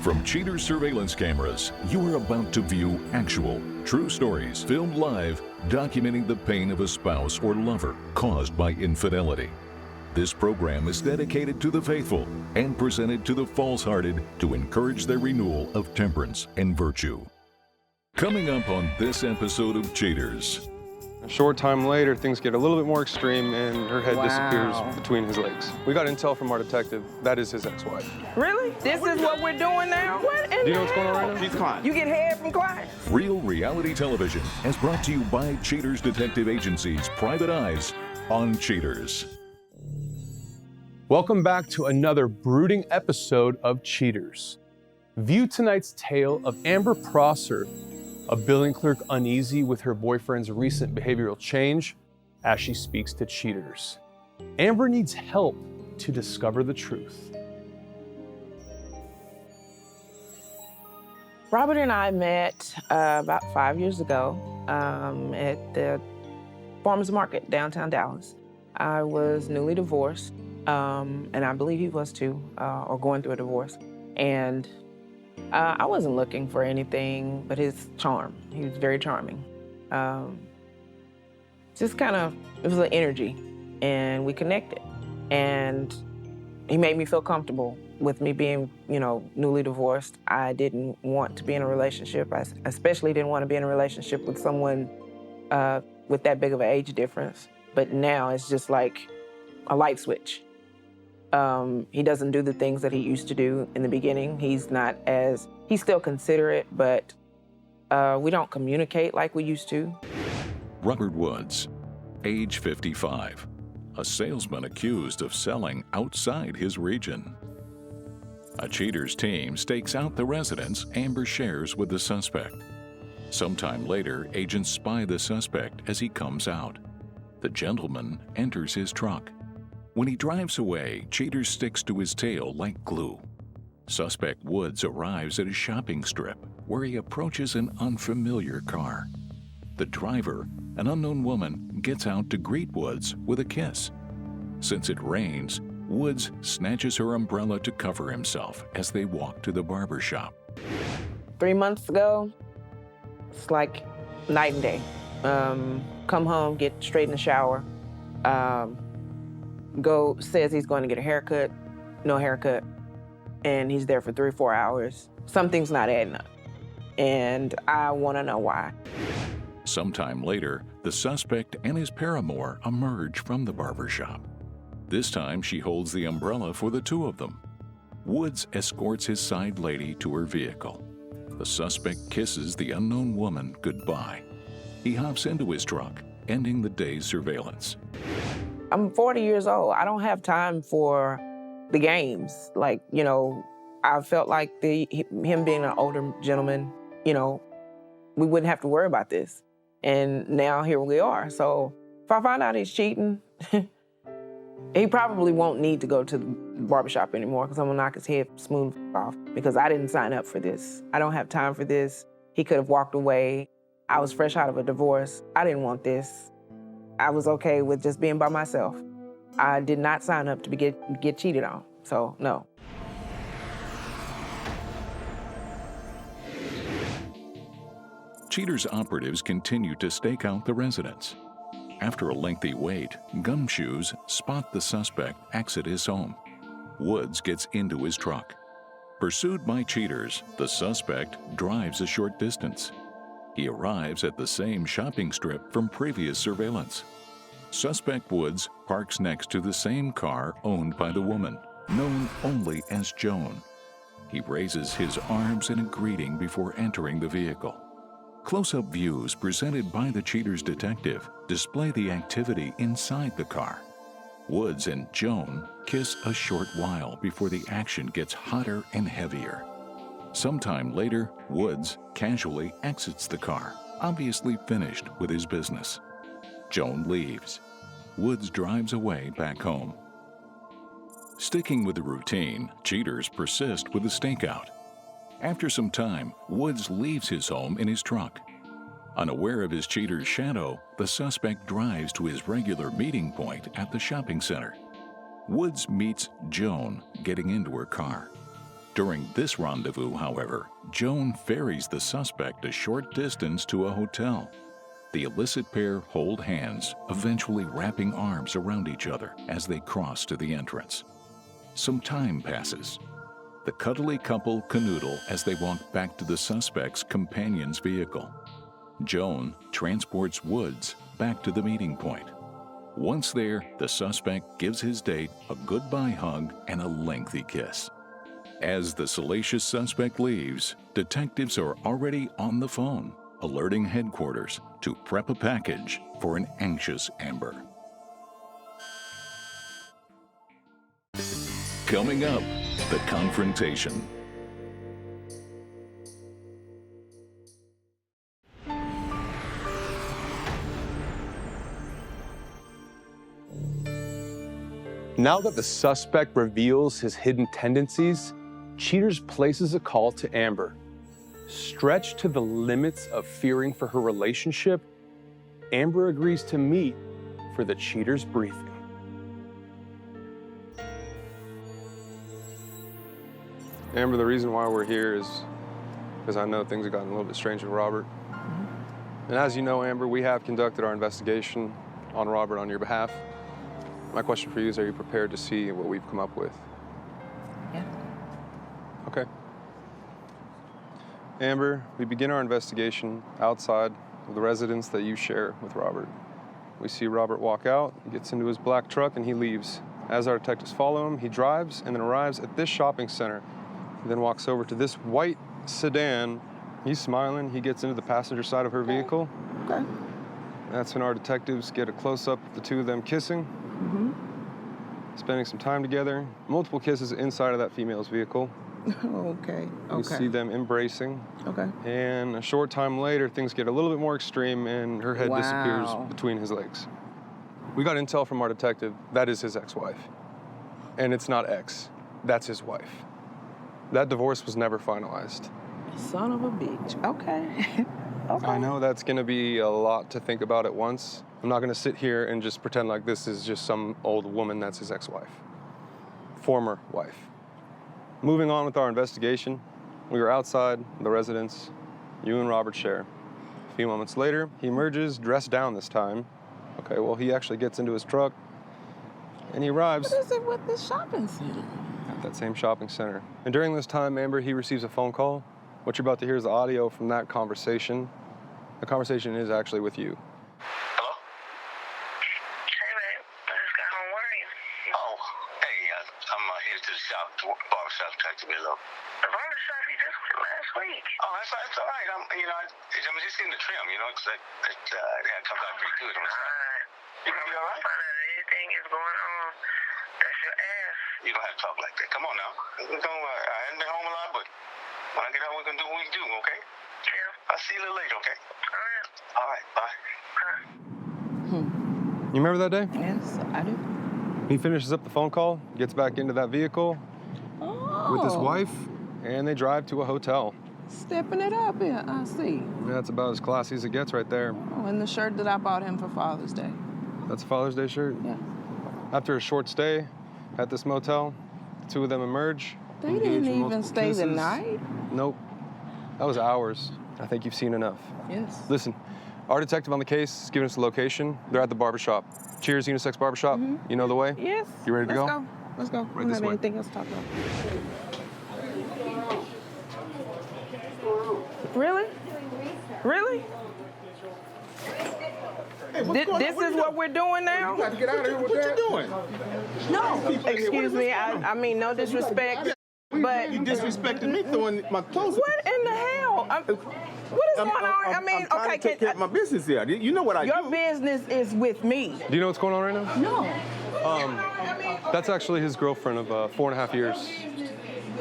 From Cheaters surveillance cameras, you are about to view actual, true stories filmed live, documenting the pain of a spouse or lover caused by infidelity. This program is dedicated to the faithful and presented to the false-hearted to encourage their renewal of temperance and virtue. Coming up on this episode of Cheaters. A short time later, things get a little bit more extreme and her head disappears between his legs. We got intel from our detective. That is his ex-wife. Really? This is what we're doing now? What in Do you know what's going on right now? She's client. You get head from clients? Real reality television is brought to you by Cheaters Detective Agency's Private Eyes on Cheaters. Welcome back to another brooding episode of Cheaters. View tonight's tale of Amber Prosser, a billing clerk uneasy with her boyfriend's recent behavioral change as she speaks to cheaters. Amber needs help to discover the truth. Robert and I met about 5 years ago at the farmer's market downtown Dallas. I was newly divorced, and I believe he was too, or going through a divorce. And I wasn't looking for anything but his charm. He was very charming. Just kind of, it was an energy, and we connected. And he made me feel comfortable with me being, newly divorced. I didn't want to be in a relationship. I especially didn't want to be in a relationship with someone with that big of an age difference. But now it's just like a light switch. He doesn't do the things that he used to do in the beginning. He's still considerate, but we don't communicate like we used to. Robert Woods, age 55, a salesman accused of selling outside his region. A Cheaters team stakes out the residence Amber shares with the suspect. Sometime later, agents spy the suspect as he comes out. The gentleman enters his truck. When he drives away, Cheaters sticks to his tail like glue. Suspect Woods arrives at a shopping strip where he approaches an unfamiliar car. The driver, an unknown woman, gets out to greet Woods with a kiss. Since it rains, Woods snatches her umbrella to cover himself as they walk to the barber shop. 3 months ago, it's like night and day. Come home, get straight in the shower, says he's going to get a haircut, no haircut, and he's there for 3 or 4 hours. Something's not adding up, and I want to know why. Sometime later, the suspect and his paramour emerge from the barbershop. This time, she holds the umbrella for the two of them. Woods escorts his side lady to her vehicle. The suspect kisses the unknown woman goodbye. He hops into his truck, ending the day's surveillance. I'm 40 years old. I don't have time for the games. I felt like him being an older gentleman, we wouldn't have to worry about this. And now here we are. So if I find out he's cheating, he probably won't need to go to the barbershop anymore because I'm gonna knock his head smooth off because I didn't sign up for this. I don't have time for this. He could have walked away. I was fresh out of a divorce. I didn't want this. I was okay with just being by myself. I did not sign up to get cheated on, so no. Cheaters operatives continue to stake out the residence. After a lengthy wait, gumshoes spot the suspect exit his home. Woods gets into his truck. Pursued by cheaters, the suspect drives a short distance. He arrives at the same shopping strip from previous surveillance. Suspect Woods parks next to the same car owned by the woman, known only as Joan. He raises his arms in a greeting before entering the vehicle. Close-up views presented by the Cheaters detective display the activity inside the car. Woods and Joan kiss a short while before the action gets hotter and heavier. Sometime later, Woods casually exits the car, obviously finished with his business. Joan leaves. Woods drives away back home. Sticking with the routine, cheaters persist with the stakeout. After some time, Woods leaves his home in his truck. Unaware of his cheater's shadow, the suspect drives to his regular meeting point at the shopping center. Woods meets Joan getting into her car. During this rendezvous, however, Joan ferries the suspect a short distance to a hotel. The illicit pair hold hands, eventually wrapping arms around each other as they cross to the entrance. Some time passes. The cuddly couple canoodle as they walk back to the suspect's companion's vehicle. Joan transports Woods back to the meeting point. Once there, the suspect gives his date a goodbye hug and a lengthy kiss. As the salacious suspect leaves, detectives are already on the phone, alerting headquarters to prep a package for an anxious Amber. Coming up, the confrontation. Now that the suspect reveals his hidden tendencies, Cheaters places a call to Amber. Stretched to the limits of fearing for her relationship, Amber agrees to meet for the Cheaters briefing. Amber, the reason why we're here is because I know things have gotten a little bit strange with Robert. And as you know, Amber, we have conducted our investigation on Robert on your behalf. My question for you is, are you prepared to see what we've come up with? Yeah. Okay. Amber, we begin our investigation outside of the residence that you share with Robert. We see Robert walk out, gets into his black truck, and he leaves. As our detectives follow him, he drives and then arrives at this shopping center. He then walks over to this white sedan. He's smiling. He gets into the passenger side of her vehicle. Okay. That's when our detectives get a close-up of the two of them kissing. Spending some time together. Multiple kisses inside of that female's vehicle. Okay. You see them embracing. Okay. And a short time later, things get a little bit more extreme and her head disappears Wow. between his legs. We got intel from our detective, that is his ex-wife. And it's not ex, that's his wife. That divorce was never finalized. Son of a bitch. Okay. Okay. I know that's gonna be a lot to think about at once. I'm not gonna sit here and just pretend like this is just some old woman that's his ex-wife. Former wife. Moving on with our investigation, we were outside the residence, you and Robert share. A few moments later, he emerges, dressed down this time. Okay, well, he actually gets into his truck, and he arrives What is it with this shopping center? at that same shopping center. And during this time, Amber, he receives a phone call. What you're about to hear is the audio from that conversation. The conversation is actually with you. Hello? Hey, babe. I just got home. Where are you? Oh, hey, I'm here to the shop, barbershop, talk to me a little. The barbershop you just went last week. Oh, that's all right. I'm just seeing the trim, because it comes out pretty good on the side. You gonna be all right? Find out anything is going on. That's your ass. You don't have to talk like that. Come on now. I haven't been home a lot, but when I get home, we're gonna do what we do, okay? Yeah. I'll see you a little later, okay? All right. All right, bye. You remember that day? Yes, I do. He finishes up the phone call, gets back into that vehicle with his wife, and they drive to a hotel. Stepping it up here, I see. That's about as classy as it gets right there. Oh, and the shirt that I bought him for Father's Day. That's a Father's Day shirt. Yeah. After a short stay at this motel, the two of them emerge. They engage didn't in even multiple stay the kisses. night? Nope. That was hours. I think you've seen enough. Yes. Listen, our detective on the case is giving us the location. They're at the barbershop. Cheers, Unisex Barbershop. You know the way? Yes. You ready to Let's go? Let's go. We don't this have way. anything else to talk about. Really? Really? This is what we're doing now? You got to get out of here with that. What you doing? No. Excuse me. I mean, no disrespect, but You disrespected me throwing my clothes. what in the hell? What is going on? I mean, I'm trying okay, to take care of my business here. You know what I your do. business is with me. Do you know what's going on right now? No, That's actually his girlfriend of 4.5 years.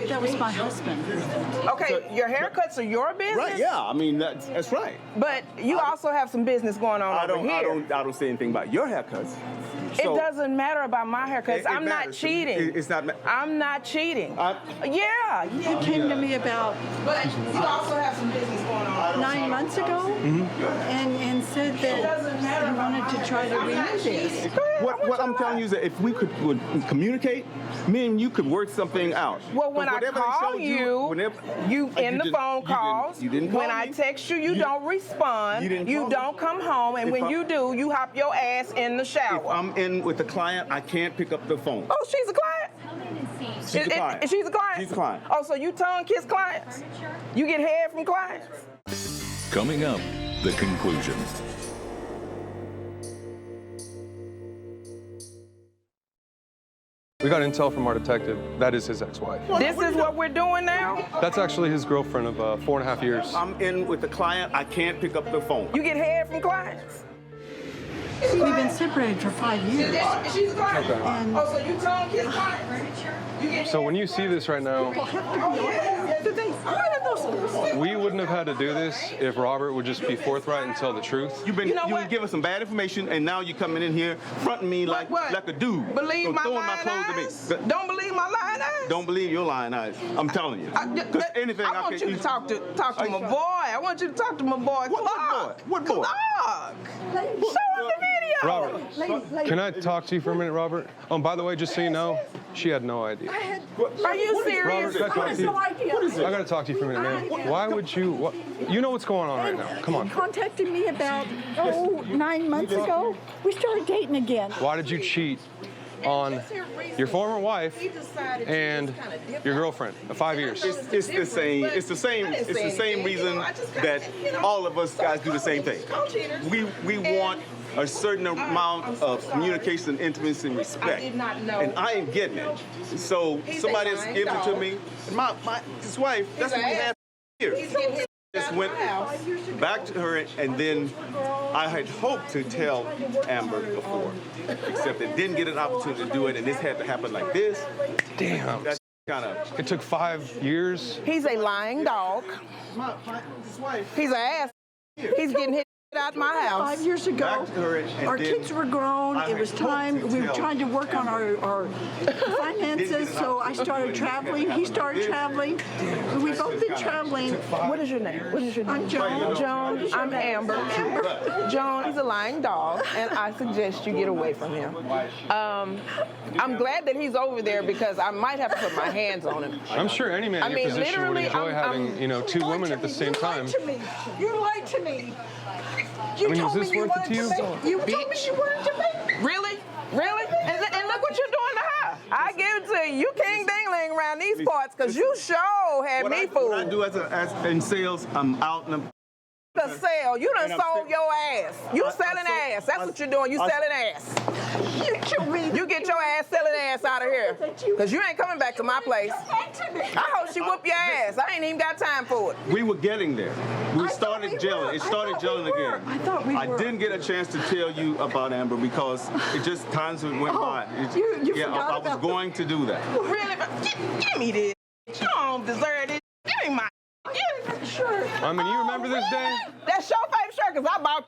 that was my husband. Okay, your haircuts are your business, Right? Yeah. I mean, that's right. but you also have some business going on over here. I don't say anything about your haircuts. It doesn't matter about my hair because I'm not matters. cheating. It's not. I'm not cheating. Yeah. He came to me about But you also have some business going on. 9 months ago and said that he wanted to try to renew this. What I'm telling you is that if we would communicate, me and you could work something out. Well, when I Whatever they call showed you, you in the phone calls. You didn't call when I me. text you, you don't respond. You didn't call me. don't come home, and when you do, you hop your ass in the If shower. I'm in with the client, I can't pick up the phone. Oh, she's a client? She's a client. She's a client? She's a client. Oh, so you tongue kiss clients? You get head from clients? Coming up, the conclusion. We got intel from our detective. That is his ex-wife. This is what we're doing now? That's actually his girlfriend of 4.5 years. I'm in with the client, I can't pick up the phone. You get head from clients? We've been separated for 5 years. She's a client? Okay. And Oh, so you tongue kiss clients? So when you see this right now, we wouldn't have had to do this if Robert would just be forthright and tell the truth. You know would what? give us some bad information, and now you're coming in here fronting me like a dude. Believe So my throwing lying clothes at me. eyes? Don't believe my lying eyes? Don't believe your lying eyes. I'm telling you. Because anything I want you to talk to my boy. I want you to talk to my boy, Clark. What boy? Clark. Show him the video. Robert, can I talk to you for a minute, Robert? Oh, by the way, just so you know, she had no idea. Are you serious? Robert, can I talk to you? I gotta talk to you for a minute, man. Why would you? You know what's going on right now. Come on. He contacted me about 9 months ago. We started dating again. Why did you cheat on your former wife and your girlfriend of 5 years? It's the same. It's the same reason that all of us guys do the same thing. We want a certain amount of communication, intimacy, and respect. I did not know. And I ain't getting it. So somebody has given it to me. His wife, that's what we had here. Just went back to her, and then I had hoped to tell Amber before, except it didn't get an opportunity to do it, and this had to happen like this. Damn. That's kind of. It took 5 years. He's a lying dog. His wife. He's an ass. He's getting his out my house. 5 years ago, Back to her, and our then kids were grown. I It was had hoped time. to We were tell trying to work on our finances, so I started traveling. He started traveling. We've both been traveling. What is your name? What is your name? I'm Joan. Joan. I'm Amber. Joan, he's a lying dog, and I suggest you get away from him. I'm glad that he's over there because I might have to put my hands on him. I'm sure any man in your position would enjoy having, two women at the same time. You lied to me. I mean, is this worth it to you? You told me you wanted to make. Really? Really? And look what you're doing to her. I give it to you. You king dingling around these parts because you sure had me fooled. What I do as in sales, I'm out and I'm. The sale. You done And I'm sold your ass. You selling ass. That's what you're doing. You selling ass. You get your ass selling ass out of here. Because you ain't coming back to my place. I hope she whoop your ass. I ain't even got time for it. We were getting there. We started gelling. It started gelling again. I thought we were. I didn't get a chance to tell you about Amber because it just times went by. You Yeah, forgot I was about going to do that. Really? Give me this. You don't deserve this. Give me my. Sure. I mean, you remember this day? That's your favorite shirt because I bought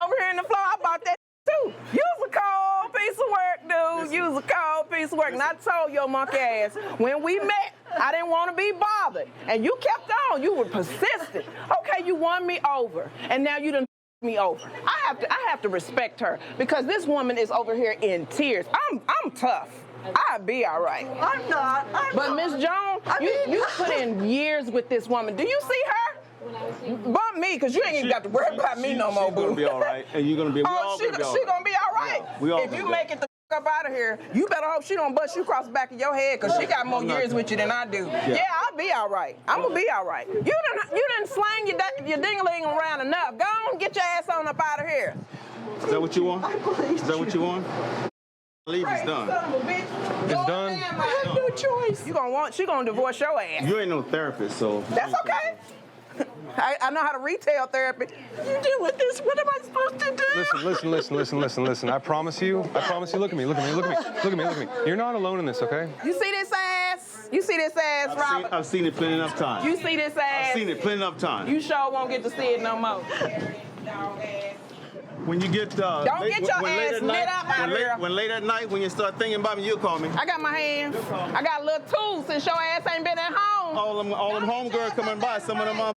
over here in the floor. I bought that too. You was a cold piece of work, dude. You was a cold piece of work. And I told your monkey ass when we met, I didn't want to be bothered. And you kept on. You were persistent. Okay, you won me over. And now you done me over. I have to respect her because this woman is over here in tears. I'm tough. I'll be all right. I'm not. But Miss Jones, you put in years with this woman. Do you see her? Bump me, because you ain't even got to worry about me no more, She's gonna boo. be all right, and you're gonna be. She gonna be all right. Yeah, we all if you gonna make it the up out of here, you better hope she don't bust you across the back of your head, because she got more years with you than I do. Yeah, I'll be all right. I'm gonna be all right. You done slang your ding-a-ling around enough. Go on, get your ass on up out of here. Is that what you want? Is that what you want? I believe it's done. It's done. I have no choice. She gonna divorce your ass. You ain't no therapist, so. That's okay. I know how to retail therapy. You deal with this. What am I supposed to do? Listen. I promise you. Look at me. You're not alone in this, okay? You see this ass? You see this ass, Robert? I've seen it plenty enough times. You see this ass? I've seen it plenty enough times. You sure won't get to see it no more. When you get Don't get your ass lit up out here. When late at night, when you start thinking about me, you'll call me. I got my hands. I got a little tools since your ass ain't been at home. All them homegirls coming by. Some of them hoes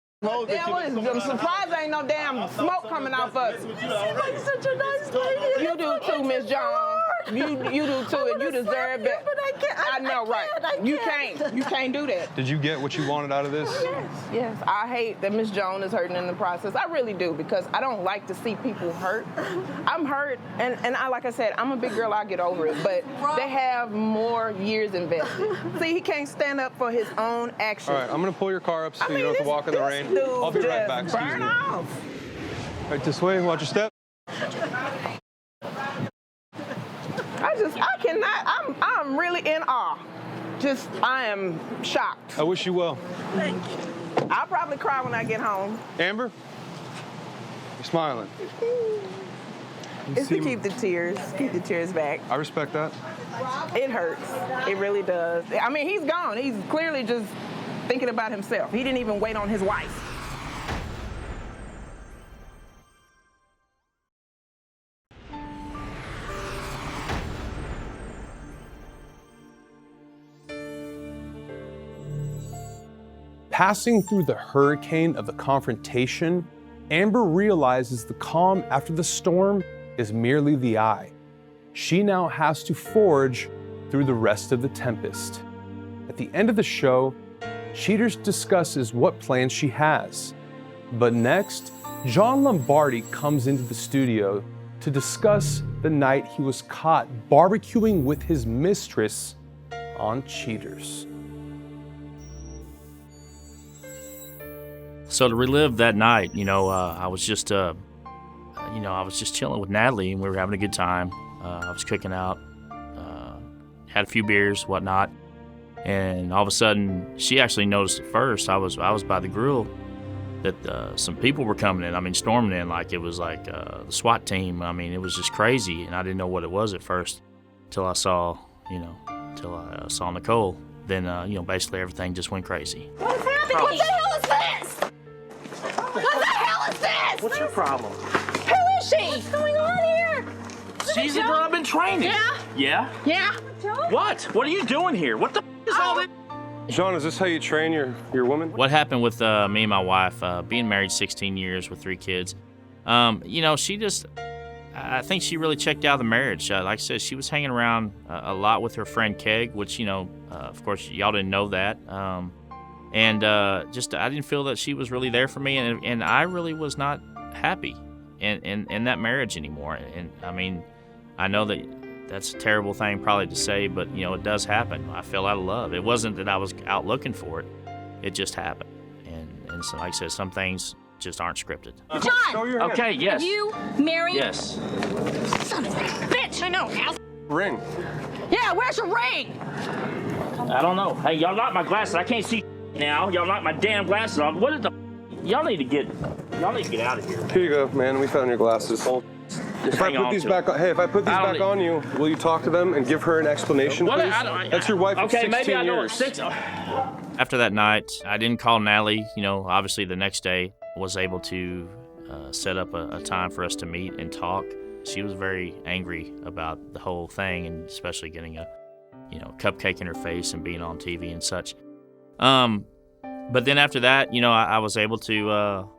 that I'm surprised ain't no damn smoke coming off us. She's like such a nice lady. You do too, Miss Jones. You do too, and you deserve that. But I can't. I know, right? You can't do that. Did you get what you wanted out of this? Yes. I hate that Miss Jones is hurting in the process. I really do, because I don't like to see people hurt. I'm hurt, and like I said, I'm a big girl. I'll get over it. But they have more years invested. See, he can't stand up for his own actions. All right, I'm gonna pull your car up so you don't have to walk in the rain. I'll be right back. Excuse Burn me. off. Right this way. Watch your step. I cannot. I'm really in awe. I am shocked. I wish you well. Thank you. I'll probably cry when I get home. Amber, you're smiling. It's to keep the tears back. I respect that. It hurts. It really does. I mean, he's gone. He's clearly just thinking about himself. He didn't even wait on his wife. Passing through the hurricane of the confrontation, Amber realizes the calm after the storm is merely the eye. She now has to forge through the rest of the tempest. At the end of the show, Cheaters discusses what plans she has. But next, John Lombardi comes into the studio to discuss the night he was caught barbecuing with his mistress on Cheaters. So to relive that night, I was just chilling with Natalie, and we were having a good time. I was cooking out, had a few beers, whatnot, and all of a sudden, she actually noticed it first. I was by the grill that some people were coming in. Storming in like it was like the SWAT team. It was just crazy, and I didn't know what it was at first, till I saw Nicole. Then basically everything just went crazy. What's happening? What the hell is this? What the hell is this? What's your problem? Who is she? What's going on here? She's the girl I've been training. Yeah? Yeah? Yeah? What? What are you doing here? What the is all this? John, is this how you train your woman? What happened with me and my wife, being married 16 years with 3 kids, she just, I think she really checked out of the marriage. Like I said, she was hanging around a lot with her friend Keg, which, of course, y'all didn't know that. I didn't feel that she was really there for me, and I really was not happy in that marriage anymore. And I know that that's a terrible thing probably to say, but it does happen. I fell out of love. It wasn't that I was out looking for it; it just happened. And so, like I said, some things just aren't scripted. John! Okay, yes. Are you married? Yes. Son of a bitch! I know, Al. Ring. Yeah, where's your ring? I don't know. Hey, y'all knocked my glasses. I can't see now. Y'all knocked my damn glasses off. What is the? Y'all need to get out of here. Here you go, man. We found your glasses. If I put these back on you, will you talk to them and give her an explanation, please? That's your wife of 16 years. Okay, maybe I know it's 6. After that night, I didn't call Natalie. Obviously the next day was able to set up a time for us to meet and talk. She was very angry about the whole thing, and especially getting a cupcake in her face and being on TV and such. But then after that, I was able to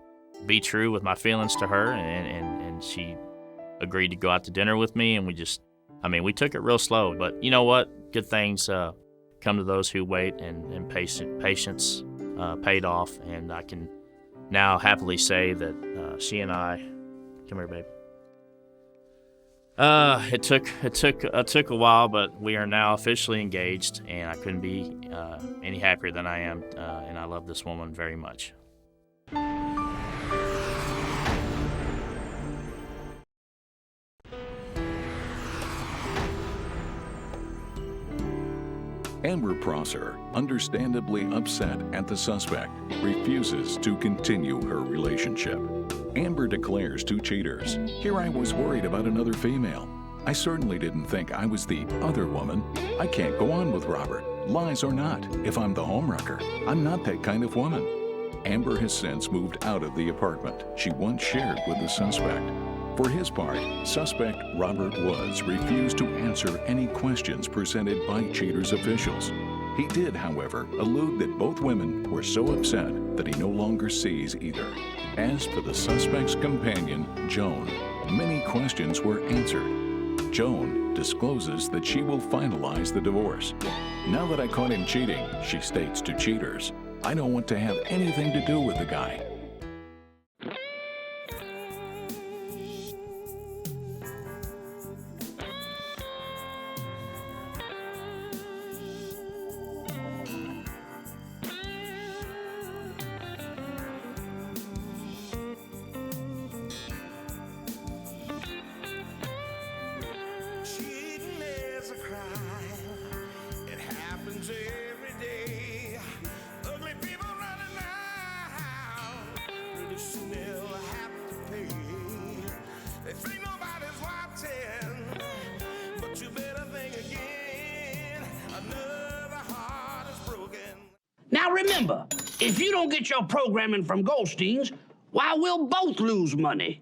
be true with my feelings to her, and she agreed to go out to dinner with me, and we took it real slow. But you know what? Good things come to those who wait, and patience paid off, and I can now happily say that she and I, come here, babe. It took a while, but we are now officially engaged, and I couldn't be any happier than I am, and I love this woman very much. Amber Prosser, understandably upset at the suspect, refuses to continue her relationship. Amber declares to Cheaters, "Here I was worried about another female. I certainly didn't think I was the other woman. I can't go on with Robert, lies or not. If I'm the homewrecker, I'm not that kind of woman." Amber has since moved out of the apartment she once shared with the suspect. For his part, suspect Robert Woods refused to answer any questions presented by Cheaters officials. He did, however, allude that both women were so upset that he no longer sees either. As for the suspect's companion, Joan, many questions were answered. Joan discloses that she will finalize the divorce. Now that I caught him cheating, she states to Cheaters, I don't want to have anything to do with the guy. Now remember, if you don't get your programming from Goldstein's, why, we'll both lose money.